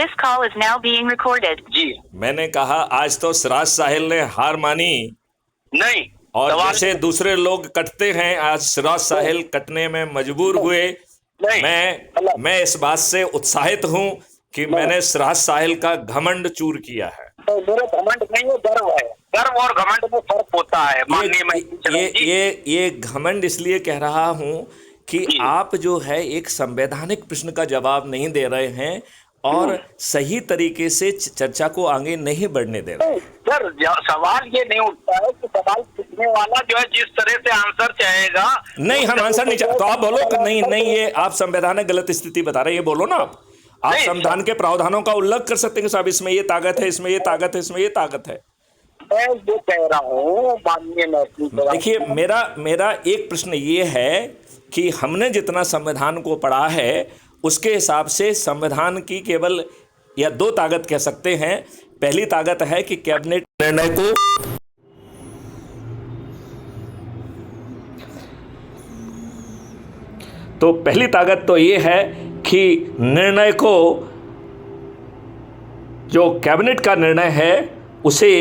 This call is now being recorded. जी मैंने कहा आज तो सिराज साहिल ने हार मानी नहीं और सवाल जैसे दूसरे लोग कटते हैं आज सिराज साहिल कटने में मजबूर हुए। नहीं मैं इस बात से उत्साहित हूं कि मैंने सिराज साहिल का घमंड चूर किया है। तो मेरे घमंड नहीं है, गर्व है। गर्व और घमंड में फर्क होता है माननीय मैं ये घमंड इसलिए कह रहा हूं कि आप जो है एक संवैधानिक प्रश्न का जवाब नहीं दे रहे हैं और सही तरीके से चर्चा को आगे नहीं बढ़ने दे रहे। सर सवाल ये नहीं उठता है कि सवाल पूछने वाला जो है जिस तरह से आंसर चाहेगा नहीं, हम आंसर नहीं चाहते तो आप बोलो कि नहीं ये आप संवैधानिक गलत स्थिति बता रहे हैं, ये बोलो ना। आप संविधान के प्रावधानों का उल्लंघन कर सकते हैं साहब, इसमें ये ताकत है, इसमें ये ताकत है, इसमें ये ताकत है। मैं जो कह रहा हूँ माननीय देखिए मेरा एक प्रश्न ये है कि हमने जितना संविधान को पढ़ा है उसके हिसाब से संविधान की केवल या दो ताकत कह सकते हैं। पहली ताकत है कि कैबिनेट निर्णय को तो पहली ताकत तो ये है कि निर्णय को जो कैबिनेट का निर्णय है उसे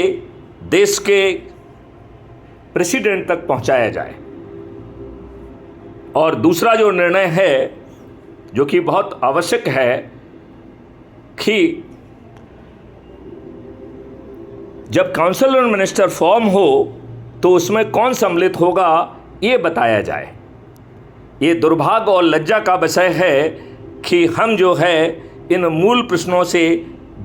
देश के प्रेसिडेंट तक पहुंचाया जाए। और दूसरा जो निर्णय है जो कि बहुत आवश्यक है कि जब काउंसिल ऑन मिनिस्टर फॉर्म हो तो उसमें कौन सम्मिलित होगा ये बताया जाए। ये दुर्भाग्य और लज्जा का विषय है कि हम जो है इन मूल प्रश्नों से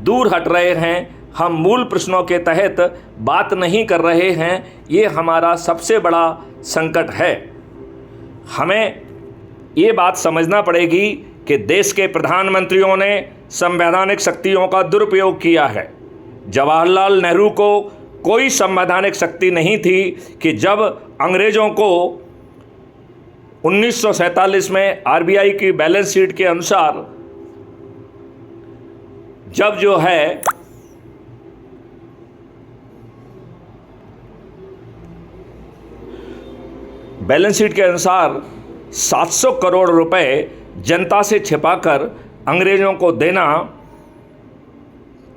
दूर हट रहे हैं, हम मूल प्रश्नों के तहत बात नहीं कर रहे हैं। ये हमारा सबसे बड़ा संकट है। हमें ये बात समझना पड़ेगी कि देश के प्रधानमंत्रियों ने संवैधानिक शक्तियों का दुरुपयोग किया है। जवाहरलाल नेहरू को कोई संवैधानिक शक्ति नहीं थी कि जब अंग्रेज़ों को 1947 में आरबीआई की बैलेंस शीट के अनुसार जब जो है बैलेंस शीट के अनुसार 700 करोड़ रुपए जनता से छिपाकर अंग्रेज़ों को देना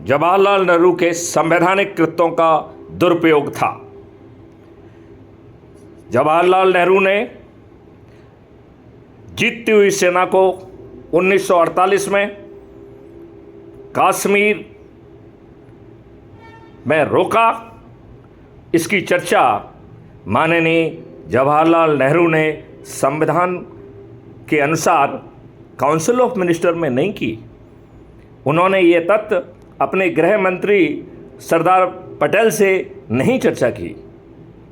जवाहरलाल नेहरू के संवैधानिक कृत्यों का दुरुपयोग था। जवाहरलाल नेहरू ने जीतती हुई सेना को 1948 में कश्मीर में रोका। इसकी चर्चा माननीय जवाहरलाल नेहरू ने संविधान के अनुसार काउंसिल ऑफ मिनिस्टर में नहीं की। उन्होंने ये तथ्य अपने गृह मंत्री सरदार पटेल से नहीं चर्चा की।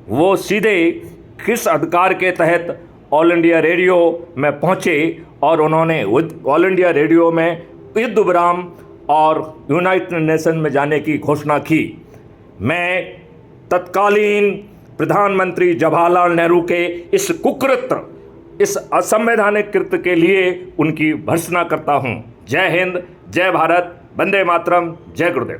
वो सीधे किस अधिकार के तहत ऑल इंडिया रेडियो में पहुंचे और उन्होंने ऑल इंडिया रेडियो में युद्ध विराम और यूनाइटेड नेशन में जाने की घोषणा की। मैं तत्कालीन प्रधानमंत्री जवाहरलाल नेहरू के इस कुकृत्य, इस असंवैधानिक कृत्य के लिए उनकी भर्त्सना करता हूं। जय हिंद, जय भारत, वंदे मातरम, जय गुरुदेव।